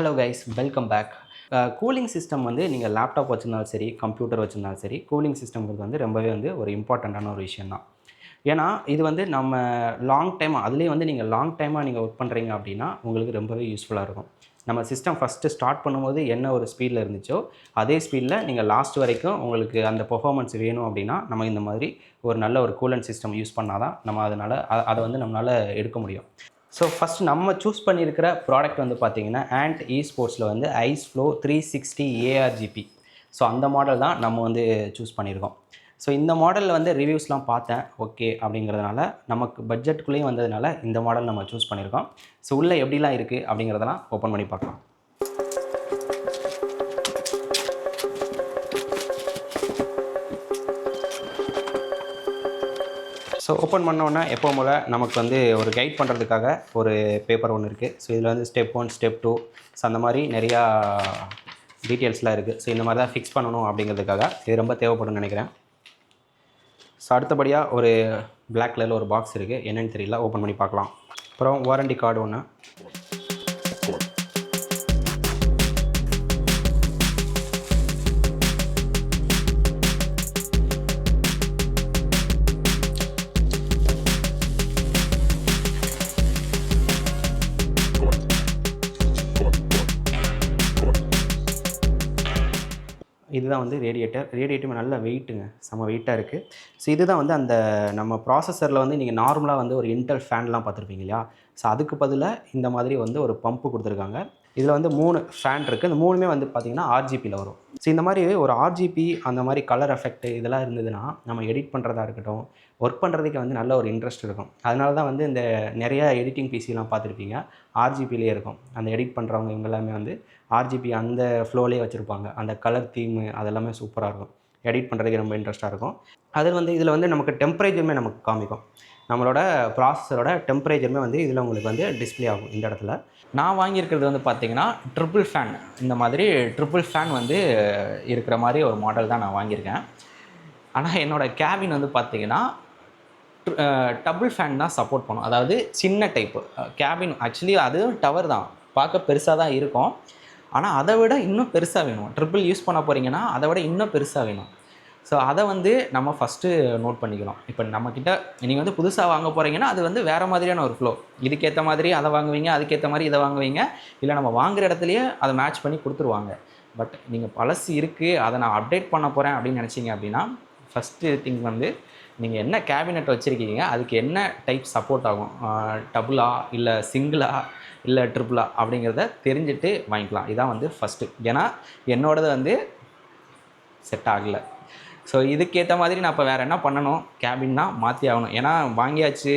Hello guys, welcome back. Cooling system வந்து நீங்கள் laptop வச்சுருந்தாலும் சரி, கம்ப்யூட்டர் வச்சுருந்தாலும் சரி, கூலிங் சிஸ்டம்ங்கிறது வந்து ரொம்பவே வந்து ஒரு இம்பார்ட்டண்ட்டான ஒரு விஷயம் தான். ஏன்னா இது வந்து நம்ம லாங் டைம் அதுலேயும் வந்து நீங்கள் லாங் டைமாக நீங்கள் ஒர்க் பண்ணுறீங்க அப்படின்னா உங்களுக்கு ரொம்பவே யூஸ்ஃபுல்லாக இருக்கும். நம்ம சிஸ்டம் ஃபஸ்ட்டு ஸ்டார்ட் பண்ணும்போது என்ன ஒரு ஸ்பீடில் இருந்துச்சோ அதே ஸ்பீடில் நீங்கள் லாஸ்ட் வரைக்கும் உங்களுக்கு அந்த பெர்ஃபார்மன்ஸ் வேணும் அப்படின்னா நம்ம இந்த மாதிரி ஒரு நல்ல ஒரு கூலண்ட் சிஸ்டம் யூஸ் பண்ணால் தான் நம்ம அதனால் அதை வந்து நம்மளால் எடுக்க முடியும். ஸோ ஃபஸ்ட் நம்ம சூஸ் பண்ணியிருக்கிற ப்ராடக்ட் வந்து பார்த்தீங்கன்னா ஆண்ட் eSportsல வந்து ஐஸ்ஃப்ளோ 360 ARGP. ஸோ அந்த மாடல் தான் நம்ம வந்து சூஸ் பண்ணியிருக்கோம். ஸோ இந்த மாடலில் வந்து ரிவ்யூஸ்லாம் பார்த்தேன், ஓகே அப்படிங்கிறதுனால நமக்கு பட்ஜெட்டுக்குள்ளேயும் வந்ததுனால இந்த மாடல் நம்ம சூஸ் பண்ணியிருக்கோம். ஸோ உள்ளே எப்படிலாம் இருக்குது அப்படிங்கிறதெல்லாம் ஓப்பன் பண்ணி பார்க்கலாம். ஸோ ஓப்பன் பண்ணோன்னே எப்போவும் போல் நமக்கு வந்து ஒரு கைட் பண்ணுறதுக்காக ஒரு பேப்பர் ஒன்று இருக்குது. ஸோ இதில் வந்து ஸ்டெப் 1, ஸ்டெப் 2 ஸோ அந்த மாதிரி நிறையா டீட்டெயில்ஸ்லாம் இருக்குது. ஸோ இந்த மாதிரி தான் ஃபிக்ஸ் பண்ணணும் அப்படிங்கிறதுக்காக இது ரொம்ப தேவைப்படும்னு நினைக்கிறேன். ஸோ அடுத்தபடியாக ஒரு பிளாக் கலரில் ஒரு பாக்ஸ் இருக்குது, என்னென்னு தெரியல, ஓப்பன் பண்ணி பார்க்கலாம். அப்புறம் வாரண்டி கார்டு ஒன்று. இதுதான் வந்து ரேடியேட்டர் நல்ல வெயிட்டுங்க, செம்ம வெயிட்டாக இருக்குது. ஸோ இதுதான் வந்து அந்த நம்ம ப்ராசஸரில் வந்து நீங்கள் நார்மலாக வந்து ஒரு இன்டெல் ஃபேன்லாம் பார்த்துருப்பீங்க இல்லையா? ஸோ அதுக்கு பதிலாக இந்த மாதிரி வந்து ஒரு பம்ப்பு கொடுத்துருக்காங்க. இதில் வந்து 3 ஃபேன் இருக்குது. இந்த 3மே வந்து பார்த்திங்கன்னா ஆர்ஜிபியில் வரும். ஸோ இந்த மாதிரி ஒரு ஆர்ஜிபி அந்த மாதிரி கலர் எஃபெக்ட் இதெல்லாம் இருந்ததுன்னா நம்ம எடிட் பண்ணுறதா இருக்கட்டும், ஒர்க் பண்ணுறதுக்கு வந்து நல்ல ஒரு இன்ட்ரெஸ்ட் இருக்கும். அதனால தான் வந்து இந்த நிறையா எடிட்டிங் பிசிலாம் பார்த்துருப்பீங்க, ஆர்ஜிபிலே இருக்கும். அந்த எடிட் பண்ணுறவங்க இவங்க எல்லாமே வந்து ஆர்ஜிபி அந்த ஃப்ளோலேயே வச்சுருப்பாங்க. அந்த கலர் தீமு அதெல்லாமே சூப்பராக இருக்கும். எடிட் பண்ணுறதுக்கு ரொம்ப இன்ட்ரெஸ்ட்டாக இருக்கும். அதில் வந்து இதில் வந்து நமக்கு டெம்பரேச்சருமே நமக்கு காமிக்கும். நம்மளோட ப்ராசஸரோட டெம்பரேச்சருமே வந்து இதில் உங்களுக்கு வந்து டிஸ்ப்ளே ஆகும் இந்த இடத்துல. நான் வாங்கியிருக்கிறது வந்து பார்த்திங்கன்னா ட்ரிபிள் ஃபேன், இந்த மாதிரி ட்ரிபிள் ஃபேன் வந்து இருக்கிற மாதிரி ஒரு மாடல் தான் நான் வாங்கியிருக்கேன். ஆனால் என்னோடய கேபின் வந்து பார்த்திங்கன்னா டபுள் ஃபேன் தான் சப்போர்ட் பண்ணும். அதாவது சின்ன டைப்பு கேபின். ஆக்சுவலி அதுவும் டவர் தான், பார்க்க பெருசாக தான் இருக்கும். ஆனால் அதை விட இன்னும் பெருசாக வேணும். ட்ரிபிள் யூஸ் பண்ண போகிறீங்கன்னா அதை விட இன்னும் பெருசாக வேணும். ஸோ அதை வந்து நம்ம ஃபஸ்ட்டு நோட் பண்ணிக்கணும். இப்போ நம்மக்கிட்ட நீங்கள் வந்து புதுசாக வாங்க போகிறீங்கன்னா அது வந்து வேறு மாதிரியான ஒரு ஃப்ளோ. இதுக்கேற்ற மாதிரி அதை வாங்குவீங்க, அதுக்கேற்ற மாதிரி இதை வாங்குவீங்க. இல்லை நம்ம வாங்குகிற இடத்துலையே அதை மேட்ச் பண்ணி கொடுத்துருவாங்க. பட் நீங்கள் பழசு இருக்குது, அதை நான் அப்டேட் பண்ண போகிறேன் அப்படின்னு நினச்சிங்க அப்படின்னா ஃபஸ்ட்டு திங் வந்து நீங்கள் என்ன கேபினெட் வச்சுருக்கீங்க, அதுக்கு என்ன டைப் சப்போர்ட் ஆகும், டபுளா இல்லை சிங்கிளா இல்லை ட்ரிபிளா அப்படிங்கிறத தெரிஞ்சுட்டு வாங்கிக்கலாம். இதான் வந்து ஃபஸ்ட்டு. ஏன்னா என்னோடது வந்து செட் ஆகலை. ஸோ இதுக்கேற்ற மாதிரி நான் இப்போ வேறு என்ன பண்ணணும், கேபின்னா மாற்றி ஆகணும். ஏன்னா வாங்கியாச்சு,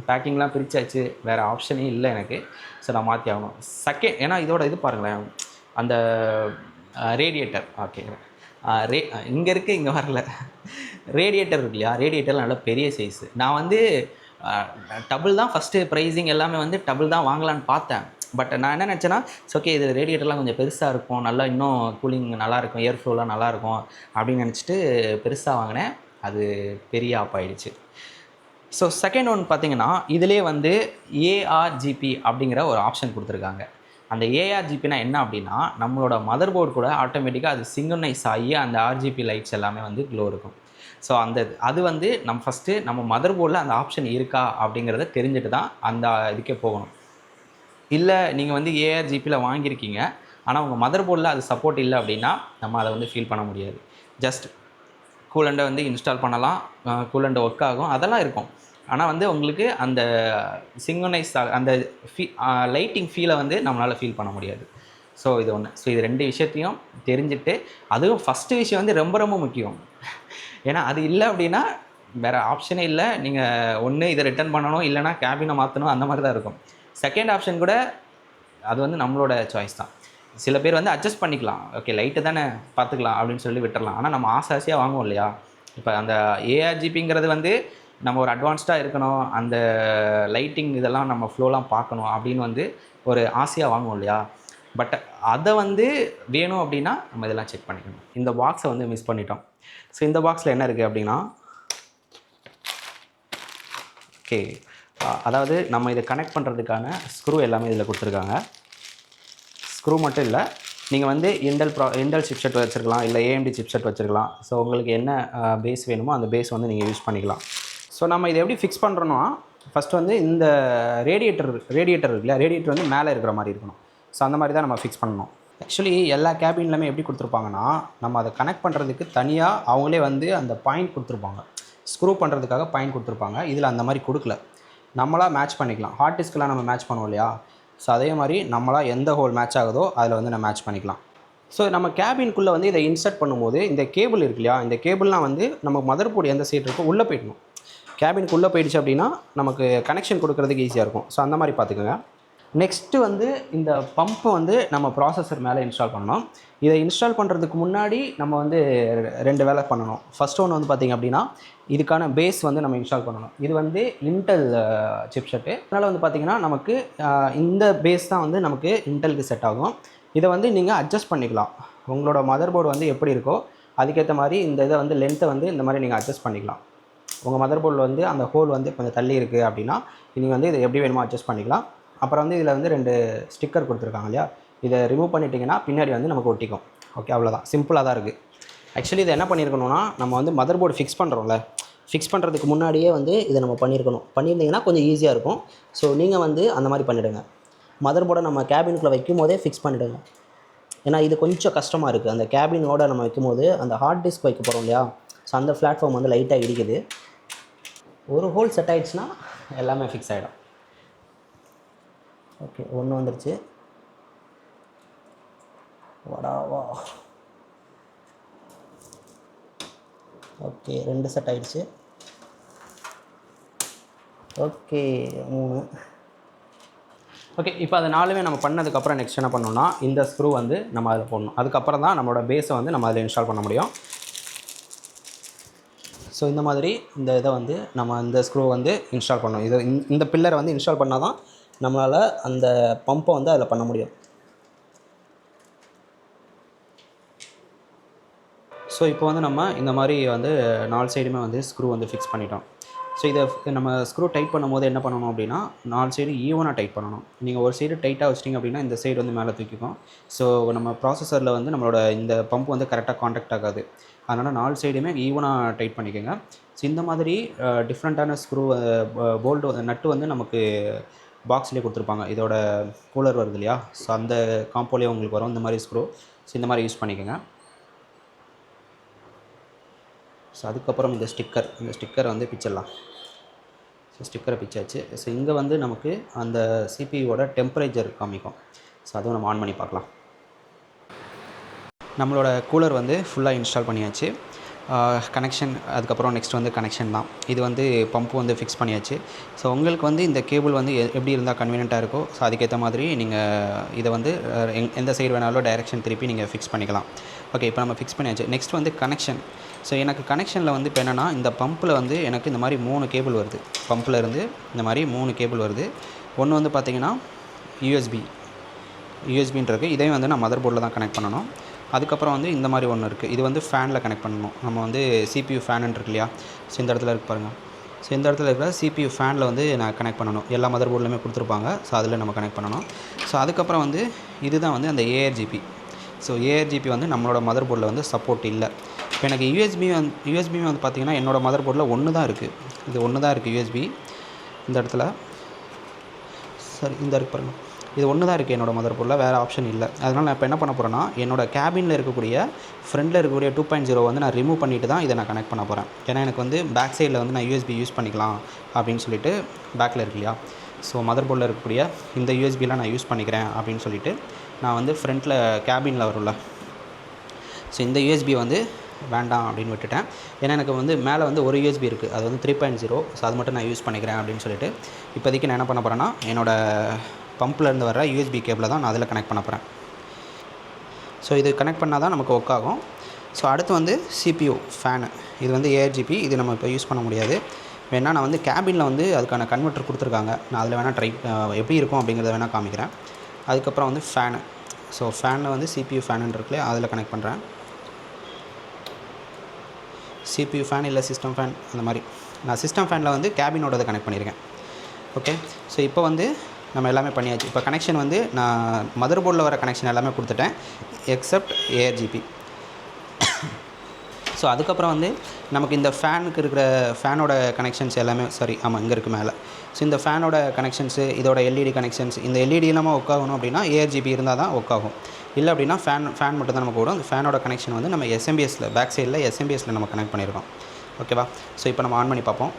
பேக்கிங்லாம் பிரித்தாச்சு, வேறு ஆப்ஷனே இல்லை எனக்கு. ஸோ நான் மாற்றி ஆகணும். செகண்ட், ஏன்னா இதோட இது பாருங்களேன், அந்த ரேடியேட்டர் ஓகே இங்கே இருக்குது, இங்கே வரல. ரேடியேட்டர் இருக்கு இல்லையா, ரேடியேட்டர் நல்ல பெரிய சைஸு. நான் வந்து டபுள் தான் ஃபஸ்ட்டு ப்ரைஸிங் எல்லாமே வந்து டபுள் தான் வாங்கலான்னு பார்த்தேன். பட் நான் என்ன நினச்சேன்னா ஓகே இது ரேடியேட்டர்லாம் கொஞ்சம் பெருசாக இருக்கும், நல்லா இன்னும் கூலிங் நல்லாயிருக்கும், ஏர் ஃப்ளோலாம் நல்லாயிருக்கும் அப்படின்னு நினச்சிட்டு பெருசாக வாங்கினேன். அது பெரிய ஆப் ஆகிடுச்சு. ஸோ செகண்ட் ஒன் பார்த்திங்கன்னா இதிலே வந்து ஏஆர்ஜிபி அப்படிங்கிற ஒரு ஆப்ஷன் கொடுத்துருக்காங்க. அந்த ஏஆர்ஜிபினா என்ன அப்படின்னா நம்மளோட மதர் போர்டு கூட ஆட்டோமேட்டிக்காக அது சிங்க்ரனைஸ் ஆகி அந்த ஆர்ஜிபி லைட்ஸ் எல்லாமே வந்து க்ளோ இருக்கும். ஸோ அது வந்து நம்ம ஃபஸ்ட்டு நம்ம மதர் போர்டில் அந்த ஆப்ஷன் இருக்கா அப்படிங்கிறத தெரிஞ்சுட்டு தான் அந்த இதுக்கே போகணும். இல்லை நீங்கள் வந்து ஏஆர்ஜிபியில் வாங்கியிருக்கீங்க, ஆனால் உங்கள் மதர் போர்டில் அது சப்போர்ட் இல்லை அப்படின்னா நம்ம அதை வந்து ஃபீல் பண்ண முடியாது. ஜஸ்ட் கூலண்டை வந்து இன்ஸ்டால் பண்ணலாம், கூலண்டை ஒர்க் ஆகும், அதெல்லாம் இருக்கும். ஆனால் வந்து உங்களுக்கு அந்த சிங்க்ரனைஸ் அந்த லைட்டிங் ஃபீலை வந்து நம்மளால் ஃபீல் பண்ண முடியாது. ஸோ இது ஒன்று. ஸோ இது 2 விஷயத்தையும் தெரிஞ்சுட்டு, அதுவும் ஃபஸ்ட்டு விஷயம் வந்து ரொம்ப ரொம்ப முக்கியம். ஏன்னா அது இல்லை அப்படின்னா வேறு ஆப்ஷனே இல்லை. நீங்கள் ஒன்று இதை ரிட்டர்ன் பண்ணணும், இல்லைனா கேபினை மாற்றணும், அந்த மாதிரி தான் இருக்கும். செகண்ட் ஆப்ஷன் கூட அது வந்து நம்மளோட சாய்ஸ் தான். சில பேர் வந்து அட்ஜஸ்ட் பண்ணிக்கலாம், ஓகே லைட்டு தானே பார்த்துக்கலாம் அப்படின்னு சொல்லி விட்டுறலாம். ஆனால் நம்ம ஆசையாக வாங்குவோம் இல்லையா? இப்போ அந்த ஏஆர்ஜிபிங்கிறது வந்து நம்ம ஒரு அட்வான்ஸ்டாக இருக்கணும், அந்த லைட்டிங் இதெல்லாம் நம்ம ஃப்ளோலாம் பார்க்கணும் அப்படின்னு வந்து ஒரு ஆசையாக வாங்குவோம் இல்லையா? பட் அதை வந்து வேணும் அப்படின்னா நம்ம இதெல்லாம் செக் பண்ணிக்கணும். இந்த பாக்ஸை வந்து மிஸ் பண்ணிட்டோம். ஸோ இந்த பாக்ஸில் என்ன இருக்குது அப்படின்னா ஓகே அதாவது நம்ம இதை கனெக்ட் பண்ணுறதுக்கான ஸ்க்ரூ எல்லாமே இதில் கொடுத்துருக்காங்க. ஸ்க்ரூ மட்டும் இல்லை, நீங்கள் வந்து இன்டெல் சிப்செட் வச்சுருக்கலாம், இல்லை ஏஎம்டி சிப்செட் வச்சுருக்கலாம். ஸோ உங்களுக்கு என்ன பேஸ் வேணுமோ அந்த பேஸ் வந்து நீங்கள் யூஸ் பண்ணிக்கலாம். ஸோ நம்ம இதை எப்படி ஃபிக்ஸ் பண்ணுறோன்னா, ஃபஸ்ட்டு வந்து இந்த ரேடியேட்டர் இருக்கு இல்லையா, ரேடியேட்டர் வந்து மேலே இருக்கிற மாதிரி இருக்கணும். ஸோ அந்த மாதிரி தான் நம்ம ஃபிக்ஸ் பண்ணணும். ஆக்சுவலி எல்லா கேபின்லையுமே எப்படி கொடுத்துருப்பாங்கன்னா, நம்ம அதை கனெக்ட் பண்ணுறதுக்கு தனியாக அவங்களே வந்து அந்த பாயிண்ட் கொடுத்துருப்பாங்க. ஸ்க்ரூ பண்ணுறதுக்காக பாயிண்ட் கொடுத்துருப்பாங்க. இதில் அந்த மாதிரி கொடுக்கல. நம்மளாக மேட்ச் பண்ணிக்கலாம். ஹார்ட் டிஸ்க்கெலாம் நம்ம மேட்ச் பண்ணுவோம் இல்லையா, ஸோ அதே மாதிரி நம்மளாக எந்த ஹோல் மேட்ச் ஆகுதோ அதில் வந்து நம்ம மேட்ச் பண்ணிக்கலாம். ஸோ நம்ம கேபின்குள்ளே வந்து இதை இன்சர்ட் பண்ணும்போது இந்த கேபிள் இருக்கு இல்லையா, இந்த கேபிள்லாம் வந்து நம்ம மதர் போர்டு எந்த சைடு இருக்கோ உள்ளே போயிடணும். கேபின்குள்ளே போயிடுச்சு அப்படின்னா நமக்கு கனெக்ஷன் கொடுக்குறதுக்கு ஈஸியாக இருக்கும். ஸோ அந்த மாதிரி பார்த்துக்கோங்க. நெக்ஸ்ட்டு வந்து இந்த பம்பை வந்து நம்ம ப்ராசஸர் மேலே இன்ஸ்டால் பண்ணணும். இதை இன்ஸ்டால் பண்ணுறதுக்கு முன்னாடி நம்ம வந்து 2 வேலை பண்ணணும். ஃபஸ்ட் ஒன்று வந்து பார்த்திங்க அப்படின்னா, இதுக்கான பேஸ் வந்து நம்ம இன்ஸ்டால் பண்ணணும். இது வந்து இன்டெல் சிப்செட்டு. அதனால் வந்து பார்த்திங்கன்னா நமக்கு இந்த பேஸ் தான் வந்து நமக்கு இன்டெலுக்கு செட் ஆகும். இதை வந்து நீங்கள் அட்ஜஸ்ட் பண்ணிக்கலாம். உங்களோட மதர் போர்டு வந்து எப்படி இருக்கோ அதுக்கேற்ற மாதிரி இந்த இதை வந்து லென்த்தை வந்து இந்த மாதிரி நீங்கள் அட்ஜஸ்ட் பண்ணிக்கலாம். உங்கள் மதர் போர்டில் வந்து அந்த ஹோல் வந்து கொஞ்சம் தள்ளி இருக்குது அப்படின்னா நீங்கள் வந்து இதை எப்படி வேணுமோ அட்ஜஸ்ட் பண்ணிக்கலாம். அப்புறம் வந்து இதில் வந்து 2 ஸ்டிக்கர் கொடுத்துருக்காங்க இல்லையா, இதை ரிமூவ் பண்ணிட்டீங்கன்னா பின்னாடி வந்து நமக்கு ஒட்டிக்கும். ஓகே, அவ்வளோதான், சிம்பிளாக தான் இருக்குது. ஆக்சுவலி இதை என்ன பண்ணியிருக்கணும்னா, நம்ம வந்து மதர் போர்டு ஃபிக்ஸ் பண்ணுறோம்ல, ஃபிக்ஸ் பண்ணுறதுக்கு முன்னாடியே வந்து இதை நம்ம பண்ணியிருந்தீங்கன்னா கொஞ்சம் ஈஸியாக இருக்கும். ஸோ நீங்கள் வந்து அந்த மாதிரி பண்ணிவிடுங்க. மதர் போர்டை நம்ம கேபினுக்குள்ளே வைக்கும் போதே ஃபிக்ஸ் பண்ணிவிடுங்க. ஏன்னா இது கொஞ்சம் கஷ்டமாக இருக்குது. அந்த கேபினோட நம்ம வைக்கும்போது அந்த ஹார்ட் டிஸ்க் வைக்க போகிறோம் இல்லையா, ஸோ அந்த பிளாட்ஃபார்ம் வந்து லைட்டாக இடிக்குது. ஒரு ஹோல் செட் ஆகிடுச்சுன்னா எல்லாமே ஃபிக்ஸ் ஆகிடும். ஓகே, ஒன்று வந்துருச்சு. வடாவா. ஓகே, 2 செட் ஆகிடுச்சு. ஓகே, 3. ஓகே, இப்போ அது 4மே நம்ம பண்ணதுக்கப்புறம் நெக்ஸ்ட் என்ன பண்ணணும்னா, இந்த ஸ்க்ரூ வந்து நம்ம அதில் போடணும். அதுக்கப்புறம் தான் நம்மளோட பேஸை வந்து நம்ம அதில் இன்ஸ்டால் பண்ண முடியும். ஸோ இந்த மாதிரி இந்த இதை வந்து நம்ம இந்த ஸ்க்ரூ வந்து இன்ஸ்டால் பண்ணணும். இது இந்த பில்லரை வந்து இன்ஸ்டால் பண்ணால் தான் நம்மளால் அந்த பம்பை வந்து அதில் பண்ண முடியும். ஸோ இப்போ வந்து நம்ம இந்த மாதிரி வந்து 4 சைடுமே வந்து ஸ்க்ரூ வந்து ஃபிக்ஸ் பண்ணிட்டோம். ஸோ இதை நம்ம ஸ்க்ரூ டைட் பண்ணும்போது என்ன பண்ணணும் அப்படின்னா, 4 சைடு ஈவனாக டைட் பண்ணணும். நீங்கள் ஒரு சைடு டைட்டாக வச்சிட்டிங்க அப்படின்னா இந்த சைடு வந்து மேலே தூக்கிக்கும். ஸோ நம்ம ப்ராசஸரில் வந்து நம்மளோட இந்த பம்ப் வந்து கரெக்டாக காண்டாக்ட் ஆகாது. அதனால் 4 சைடுமே ஈவனாக டைட் பண்ணிக்கோங்க. ஸோ இந்த மாதிரி டிஃப்ரெண்ட்டான ஸ்க்ரூ போல்டு நட்டு வந்து நமக்கு பாக்ஸ்லேயே கொடுத்துருப்பாங்க. இதோட கூலர் வருது இல்லையா, ஸோ அந்த காம்போலேயே உங்களுக்கு வரும் இந்த மாதிரி ஸ்க்ரூ. ஸோ இந்த மாதிரி யூஸ் பண்ணிக்கோங்க. ஸோ அதுக்கப்புறம் இந்த ஸ்டிக்கரை வந்து பிச்சிடலாம். ஸோ ஸ்டிக்கரை பிச்சாச்சு. ஸோ இங்கே வந்து நமக்கு அந்த சிபியூவோட டெம்பரேச்சர் காமிக்கும். ஸோ அதுவும் நம்ம ஆன் பண்ணி பார்க்கலாம். நம்மளோட கூலர் வந்து ஃபுல்லாக இன்ஸ்டால் பண்ணியாச்சு. கனெக்ஷன், அதுக்கப்புறம் நெக்ஸ்ட் வந்து கனெக்ஷன் தான். இது வந்து பம்ப் வந்து ஃபிக்ஸ் பண்ணியாச்சு. ஸோ உங்களுக்கு வந்து இந்த கேபிள் வந்து எப்படி இருந்தால் கன்வீனியண்ட்டாக இருக்கோ, ஸோ அதுக்கேற்ற மாதிரி நீங்கள் இதை வந்து எந்த சைடு வேணாலும் டைரெக்ஷன் திருப்பி நீங்கள் ஃபிக்ஸ் பண்ணிக்கலாம். ஓகே, இப்போ நம்ம ஃபிக்ஸ் பண்ணியாச்சு. நெக்ஸ்ட் வந்து கனெக்ஷன். ஸோ எனக்கு கனெக்ஷனில் வந்து இப்போ என்னென்னா, இந்த பம்பில் வந்து எனக்கு இந்த மாதிரி 3 கேபிள் வருது. பம்பில் இருந்து இந்த மாதிரி 3 கேபிள் வருது. ஒன்று வந்து பார்த்திங்கன்னா யூஎஸ்பின்றது, இதையும் வந்து நான் மதர் போர்டில் தான் கனெக்ட் பண்ணணும். அதுக்கப்புறம் வந்து இந்த மாதிரி ஒன்று இருக்குது. இது வந்து ஃபேனில் கனெக்ட் பண்ணணும். நம்ம வந்து சிபியூ ஃபேன் இருக்கு இல்லையா, ஸோ இந்த இடத்துல இருக்கு பாருங்கள். ஸோ இந்த இடத்துல இருக்கிற சிபியூ ஃபேனில் வந்து நான் கனெக்ட் பண்ணணும். எல்லா மதர் போர்ட்லையுமே கொடுத்துருப்பாங்க. ஸோ அதில் நம்ம கனெக்ட் பண்ணணும். ஸோ அதுக்கப்புறம் வந்து இதுதான் வந்து அந்த ஏஆர்ஜிபி. ஸோ ஏஆர்ஜிபி வந்து நம்மளோட மதர் போர்டில் வந்து சப்போர்ட் இல்லை. இப்போ எனக்கு யூஎஸ்பி வந்து பார்த்திங்கன்னா என்னோடய மதர் போர்டில் ஒன்று தான் இருக்குது. இது ஒன்று தான் இருக்குது யூஎஸ்பி இந்த இடத்துல. சரி, இந்த இருக்கு பாருங்கள், இது ஒன்று தான் இருக்குது என்னோடய மதர் போர்டில், வேறு ஆப்ஷன் இல்லை. அதனால் நான் இப்போ என்ன பண்ண போகிறேன்னா, என்னோடய கேபினில் இருக்கக்கூடிய ஃப்ரண்டில் இருக்கக்கூடிய 2.0 வந்து நான் ரிமூவ் பண்ணிவிட்டு தான் இதை நான் கனெக்ட் பண்ண போகிறேன். ஏன்னா எனக்கு வந்து பேக் சைடில் வந்து நான் யூஎஸ்பி யூஸ் பண்ணிக்கலாம் அப்படின்னு சொல்லிட்டு பேக்கில் இருக்கு இல்லையா, ஸோ மதர் போர்டில் இருக்கக்கூடிய இந்த யூஎஸ்பிலாம் நான் யூஸ் பண்ணிக்கிறேன் அப்படின்னு சொல்லிட்டு நான் வந்து ஃப்ரண்ட்டில் கேபினில் வரும்ல, ஸோ இந்த யூஎஸ்பி வந்து வேண்டாம் அப்படின்னு விட்டுட்டேன். ஏன்னா எனக்கு வந்து மேலே வந்து ஒரு யூஎஸ்பி இருக்குது, அது வந்து 3.0, ஸோ அது மட்டும் நான் யூஸ் பண்ணிக்கிறேன் அப்படின்னு சொல்லிட்டு இப்போதைக்கு நான் என்ன பண்ண போகிறேன்னா, என்னோடய பம்ப்லேருந்து வர யூஎஸ்பி கேபிளை தான் நான் அதில் கனெக்ட் பண்ண போகிறேன். ஸோ இது கனெக்ட் பண்ணால் தான் நமக்கு ஒர்க் ஆகும். ஸோ அடுத்து வந்து சிபியூ ஃபேனு, இது வந்து ஏஆர்ஜிபி, இது நம்ம இப்போ யூஸ் பண்ண முடியாது. வேணால் நான் வந்து கேபினில் வந்து அதுக்கான கன்வெர்ட்டர் கொடுத்துருக்காங்க, நான் அதில் வேணால் எப்படி இருக்கும் அப்படிங்கிறத வேணால் காமிக்கிறேன். அதுக்கப்புறம் வந்து ஃபேனு, ஸோ ஃபேனில் வந்து சிபியூ ஃபேனுன்னு இருக்குல்ல, அதில் கனெக்ட் பண்ணுறேன். சிபியூ ஃபேன் இல்லை சிஸ்டம் ஃபேன், அந்த மாதிரி நான் சிஸ்டம் ஃபேனில் வந்து கேபினோட கனெக்ட் பண்ணியிருக்கேன். ஓகே, ஸோ இப்போ வந்து நம்ம எல்லாமே பண்ணியாச்சு. இப்போ கனெக்ஷன் வந்து நான் மதர் போர்டில் வர கனெக்ஷன் எல்லாமே கொடுத்துட்டேன் எக்ஸப்ட் ஏஆர்ஜிபி. ஸோ அதுக்கப்புறம் வந்து நமக்கு இந்த ஃபேனுக்கு இருக்கிற ஃபேனோட கனெக்ஷன்ஸ் எல்லாமே இங்கே இருக்குது மேலே. ஸோ இந்த ஃபேனோட கனெக்ஷன்ஸு, இதோட எல்இடி கனெக்ஷன்ஸ், இந்த எல்இடி இல்லாமல் ஒர்க் ஆகணும் அப்படின்னா ஏஆர்ஜிபி இருந்தால் தான் ஒர்க் ஆகும். இல்லை அப்படின்னா ஃபேன் மட்டும் தான் நமக்கு ஓடும். அந்த ஃபேனோட கனெக்ஷன் வந்து நம்ம எஸ்எம்பிஎஸில் பேக் சைடில் எஸ்எம்பிஎஸில் நம்ம கனெக்ட் பண்ணியிருக்கோம். ஓகேவா? ஸோ இப்போ நம்ம ஆன் பண்ணி பார்ப்போம்.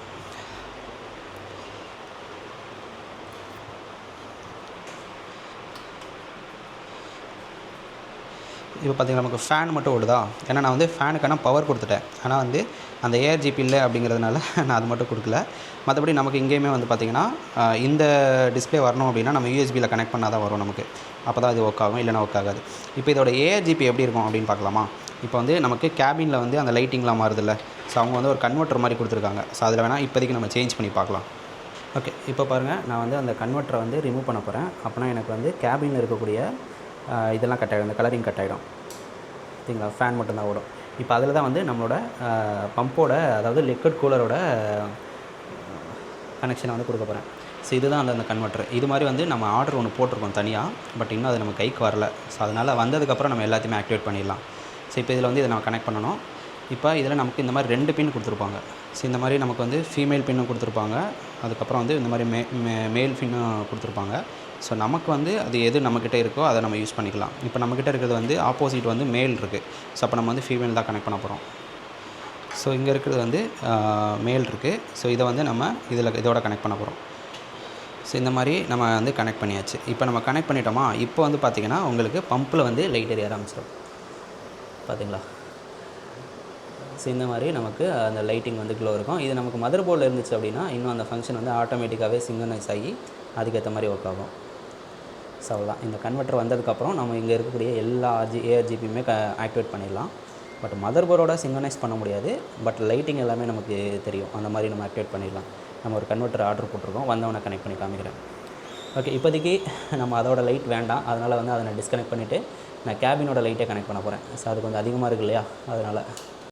இப்போ பார்த்திங்கன்னா நமக்கு ஃபேன் மட்டும் ஓடுதா? ஏன்னா நான் வந்து ஃபேனுக்கான பவர் கொடுத்துட்டேன். ஆனால் வந்து அந்த ஏஆர்ஜிபி இல்லை அப்படிங்கிறதுனால நான் அது மட்டும் கொடுக்கல. மற்றபடி நமக்கு இங்கேயுமே வந்து பார்த்திங்கன்னா இந்த டிஸ்பிளே வரணும் அப்படின்னா நம்ம யூஎஸ்பியில் கனெக்ட் பண்ணால் தான் வரும் நமக்கு. அப்போ தான் இது ஒர்க் ஆகும், இல்லைனா ஒர்க் ஆகாது. இப்போ இதோட ஏஆர்ஜிபி எப்படி இருக்கும் அப்படின்னு பார்க்கலாமா? இப்போ வந்து நமக்கு கேபினில் வந்து அந்த லைட்டிங்லாம் மாறுதில்ல. ஸோ அவங்க வந்து ஒரு கன்வெர்ட்டர் மாதிரி கொடுத்துருக்காங்க. ஸோ அதில் வேணால் இப்போதைக்கு நம்ம சேஞ்ச் பண்ணி பார்க்கலாம். ஓகே, இப்போ பாருங்கள், நான் வந்து அந்த கன்வெர்ட்டரை வந்து ரிமூவ் பண்ண போகிறேன். அப்போனா எனக்கு வந்து கேபினில் இருக்கக்கூடிய இதெல்லாம் கட் ஆகிடும், இந்த கலரிங் கட் ஆகிடும். சரிங்களா? ஃபேன் மட்டும்தான் ஓடும். இப்போ அதில் தான் வந்து நம்மளோட பம்போட, அதாவது லிக்விட் கூலரோட கனெக்ஷனை வந்து கொடுக்க போகிறேன். ஸோ இதுதான் அந்த கன்வெர்ட்டர். இது மாதிரி வந்து நம்ம ஆர்டர் ஒன்று போட்டிருக்கோம் தனியாக, பட் இன்னும் அது நம்ம கைக்கு வரல. ஸோ அதனால் வந்ததுக்கப்புறம் நம்ம எல்லாத்தையுமே ஆக்டிவேட் பண்ணிடலாம். ஸோ இப்போ இதில் வந்து இதை நம்ம கனெக்ட் பண்ணணும். இப்போ இதில் நமக்கு இந்த மாதிரி 2 பின் கொடுத்துருப்பாங்க. ஸோ இந்த மாதிரி நமக்கு வந்து ஃபீமேல் பின்னும் கொடுத்துருப்பாங்க, அதுக்கப்புறம் வந்து இந்த மாதிரி மேல் பின்னும் கொடுத்துருப்பாங்க. ஸோ நமக்கு வந்து அது எது நம்மக்கிட்ட இருக்கோ அதை நம்ம யூஸ் பண்ணிக்கலாம். இப்போ நம்மக்கிட்ட இருக்கிறது வந்து ஆப்போசிட் வந்து மேல் இருக்குது. ஸோ அப்போ நம்ம வந்து ஃபீமேல் தான் கனெக்ட் பண்ண போகிறோம். ஸோ இங்கே இருக்கிறது வந்து மேல் இருக்குது. ஸோ இதை வந்து நம்ம இதோட கனெக்ட் பண்ண போகிறோம். ஸோ இந்த மாதிரி நம்ம வந்து கனெக்ட் பண்ணியாச்சு. இப்போ நம்ம கனெக்ட் பண்ணிட்டோமா? இப்போ வந்து பார்த்திங்கன்னா உங்களுக்கு பம்பில் வந்து லைட் எரிய ஆரம்பிச்சிடும். பார்த்திங்களா? ஸோ இந்த மாதிரி நமக்கு அந்த லைட்டிங் வந்து க்ளோ இருக்கும். இது நமக்கு மதர் போர்டில் இருந்துச்சு அப்படின்னா இன்னும் அந்த ஃபங்க்ஷன் வந்து ஆட்டோமேட்டிக்காகவே சிங்க்ரனைஸ் ஆகி அதுக்கேற்ற மாதிரி ஒர்க் ஆகும். ஸோ அவ்வளோதான். இந்த கன்வெர்ட்டர் வந்ததுக்கப்புறம் நம்ம இங்கே இருக்கக்கூடிய எல்லா ஏஆர்ஜிபியுமே ஆக்டிவேட் பண்ணிடலாம். பட் மதர் போர்டோட சிங்க்ரனைஸ் பண்ண முடியாது. பட் லைட்டிங் எல்லாமே நமக்கு தெரியும். அந்த மாதிரி நம்ம ஆக்டிவேட் பண்ணிடலாம். நம்ம ஒரு கன்வெர்ட்டர் ஆர்டர் போட்டிருக்கோம், வந்தவனை கனெக்ட் பண்ணி காமிக்கிறேன். ஓகே, இப்போதைக்கு நம்ம அதோட லைட் வேண்டாம். அதனால் வந்து அதை நான் டிஸ்கனெக்ட் பண்ணிவிட்டு நான் கேபினோட லைட்டே கனெக்ட் பண்ண போகிறேன். ஸோ அது கொஞ்சம் அதிகமாக இருக்கு இல்லையா, அதனால்